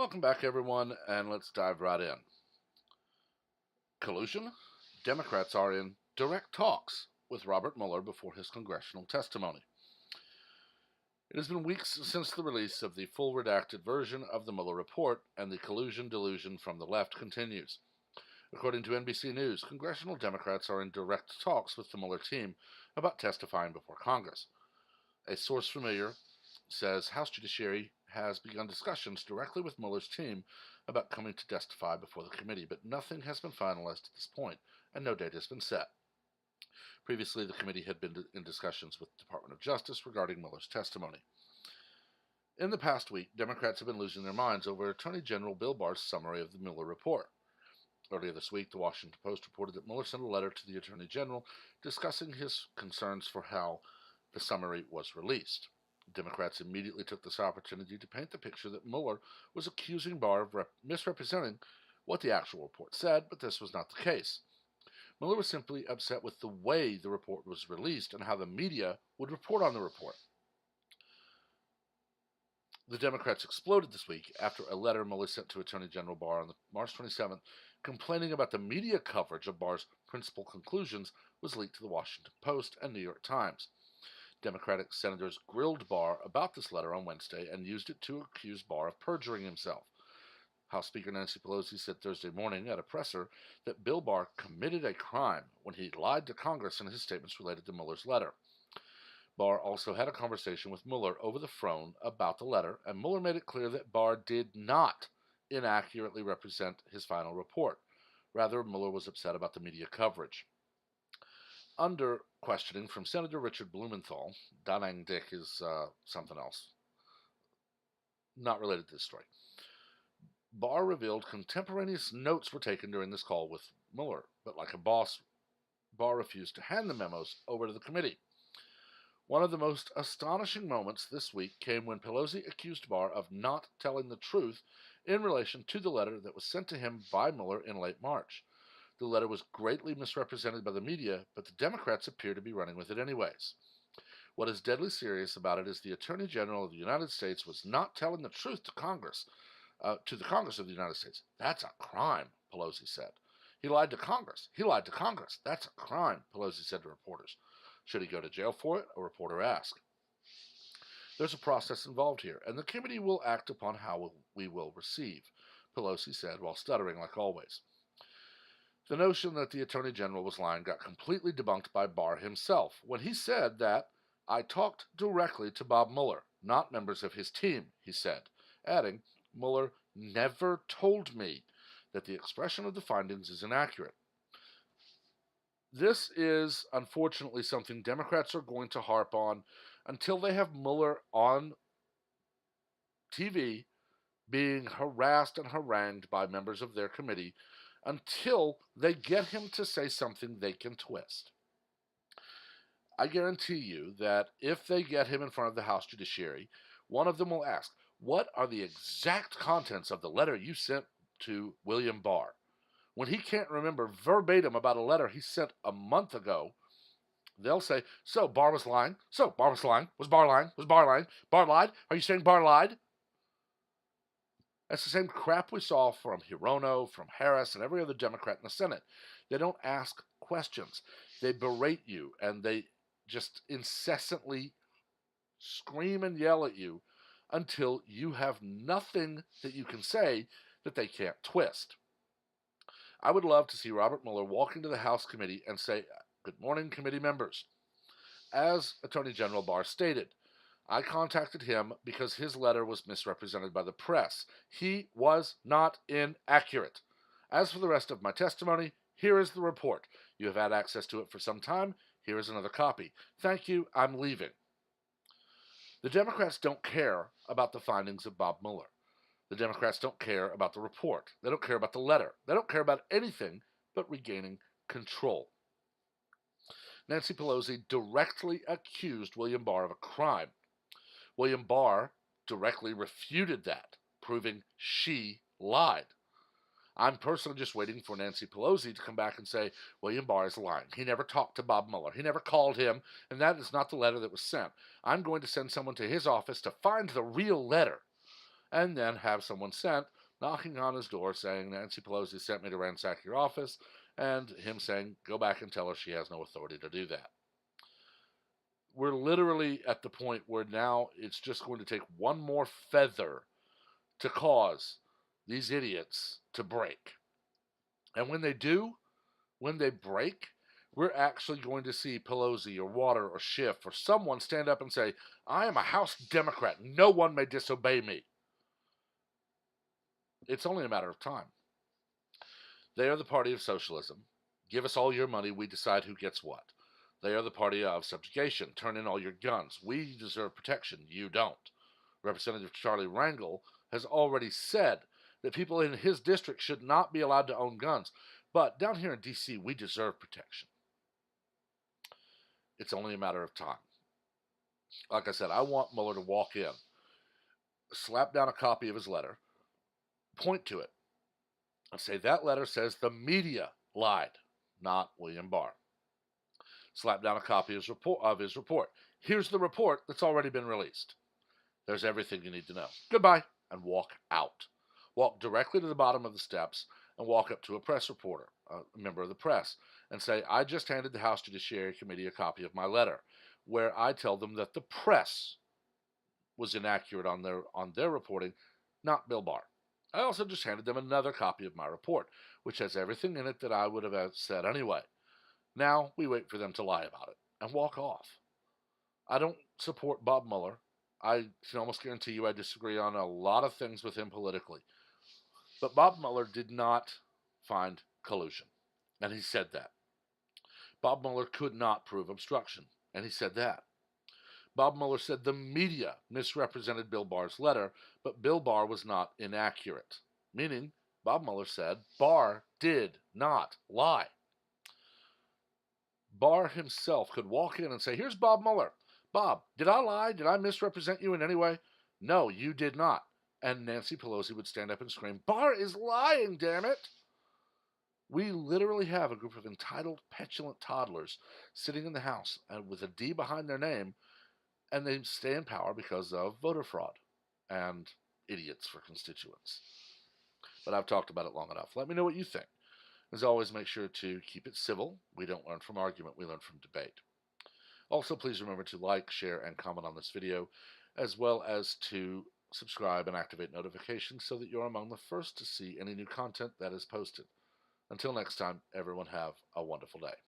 Welcome back, everyone, and let's dive right in. Collusion? Democrats are in direct talks with Robert Mueller before his congressional testimony. It has been weeks since the release of the full redacted version of the Mueller report, and the collusion delusion from the left continues. According to NBC News, congressional Democrats are in direct talks with the Mueller team about testifying before Congress. A source familiar says House Judiciary has begun discussions directly with Mueller's team about coming to testify before the committee, but nothing has been finalized at this point, and no date has been set. Previously, the committee had been in discussions with the Department of Justice regarding Mueller's testimony. In the past week, Democrats have been losing their minds over Attorney General Bill Barr's summary of the Mueller report. Earlier this week, the Washington Post reported that Mueller sent a letter to the Attorney General discussing his concerns for how the summary was released. Democrats immediately took this opportunity to paint the picture that Mueller was accusing Barr of misrepresenting what the actual report said, but this was not the case. Mueller was simply upset with the way the report was released and how the media would report on the report. The Democrats exploded this week after a letter Mueller sent to Attorney General Barr on March 27th complaining about the media coverage of Barr's principal conclusions was leaked to the Washington Post and New York Times. Democratic senators grilled Barr about this letter on Wednesday and used it to accuse Barr of perjuring himself. House Speaker Nancy Pelosi said Thursday morning at a presser that Bill Barr committed a crime when he lied to Congress in his statements related to Mueller's letter. Barr also had a conversation with Mueller over the phone about the letter, and Mueller made it clear that Barr did not inaccurately represent his final report. Rather, Mueller was upset about the media coverage. Under questioning from Senator Richard Blumenthal, Danang Dick is something else, not related to this story. Barr revealed contemporaneous notes were taken during this call with Mueller, but like a boss, Barr refused to hand the memos over to the committee. One of the most astonishing moments this week came when Pelosi accused Barr of not telling the truth in relation to the letter that was sent to him by Mueller in late March. The letter was greatly misrepresented by the media, but the Democrats appear to be running with it anyways. What is deadly serious about it is the Attorney General of the United States was not telling the truth to Congress, to the Congress of the United States. That's a crime, Pelosi said. He lied to Congress. He lied to Congress. That's a crime, Pelosi said to reporters. Should he go to jail for it? A reporter asked. There's a process involved here, and the committee will act upon how we will receive, Pelosi said while stuttering like always. The notion that the Attorney General was lying got completely debunked by Barr himself when he said that, "I talked directly to Bob Mueller, not members of his team," he said, adding, "Mueller never told me that the expression of the findings is inaccurate." This is, unfortunately, something Democrats are going to harp on until they have Mueller on TV being harassed and harangued by members of their committee until they get him to say something they can twist. I guarantee you that if they get him in front of the House Judiciary, one of them will ask, "What are the exact contents of the letter you sent to William Barr?" When he can't remember verbatim about a letter he sent a month ago, they'll say, "So Barr was lying? So Barr was lying? Was Barr lying? Was Barr lying? Barr lied? Are you saying Barr lied?" That's the same crap we saw from Hirono, from Harris, and every other Democrat in the Senate. They don't ask questions. They berate you, and they just incessantly scream and yell at you until you have nothing that you can say that they can't twist. I would love to see Robert Mueller walk into the House committee and say, "Good morning, committee members." As Attorney General Barr stated, "I contacted him because his letter was misrepresented by the press. He was not inaccurate. As for the rest of my testimony, here is the report. You have had access to it for some time. Here is another copy. Thank you. I'm leaving." The Democrats don't care about the findings of Bob Mueller. The Democrats don't care about the report. They don't care about the letter. They don't care about anything but regaining control. Nancy Pelosi directly accused William Barr of a crime. William Barr directly refuted that, proving she lied. I'm personally just waiting for Nancy Pelosi to come back and say, "William Barr is lying. He never talked to Bob Mueller. He never called him, and that is not the letter that was sent. I'm going to send someone to his office to find the real letter and then have someone sent knocking on his door saying, Nancy Pelosi sent me to ransack your office, and him saying, go back and tell her she has no authority to do that. We're literally at the point where now it's just going to take one more feather to cause these idiots to break. And when they do, when they break, we're actually going to see Pelosi or Water or Schiff or someone stand up and say, I am a House Democrat. No one may disobey me. It's only a matter of time. They are the party of socialism. Give us all your money, we decide who gets what. They are the party of subjugation. Turn in all your guns. We deserve protection. You don't. Representative Charlie Rangel has already said that people in his district should not be allowed to own guns. But down here in D.C., we deserve protection. It's only a matter of time. Like I said, I want Mueller to walk in, slap down a copy of his letter, point to it, and say that letter says the media lied, not William Barr. Slap down a copy of his report. Here's the report that's already been released. There's everything you need to know. Goodbye, and walk out. Walk directly to the bottom of the steps and walk up to a press reporter, a member of the press, and say, I just handed the House Judiciary Committee a copy of my letter, where I tell them that the press was inaccurate on their reporting, not Bill Barr. I also just handed them another copy of my report, which has everything in it that I would have said anyway. Now we wait for them to lie about it and walk off. I don't support Bob Mueller. I can almost guarantee you I disagree on a lot of things with him politically. But Bob Mueller did not find collusion, and he said that. Bob Mueller could not prove obstruction, and he said that. Bob Mueller said the media misrepresented Bill Barr's letter, but Bill Barr was not inaccurate. Meaning, Bob Mueller said Barr did not lie. Barr himself could walk in and say, here's Bob Mueller. Bob, did I lie? Did I misrepresent you in any way? No, you did not. And Nancy Pelosi would stand up and scream, Barr is lying, damn it. We literally have a group of entitled, petulant toddlers sitting in the House with a D behind their name, and they stay in power because of voter fraud and idiots for constituents. But I've talked about it long enough. Let me know what you think. As always, make sure to keep it civil. We don't learn from argument, we learn from debate. Also, please remember to like, share, and comment on this video, as well as to subscribe and activate notifications so that you're among the first to see any new content that is posted. Until next time, everyone have a wonderful day.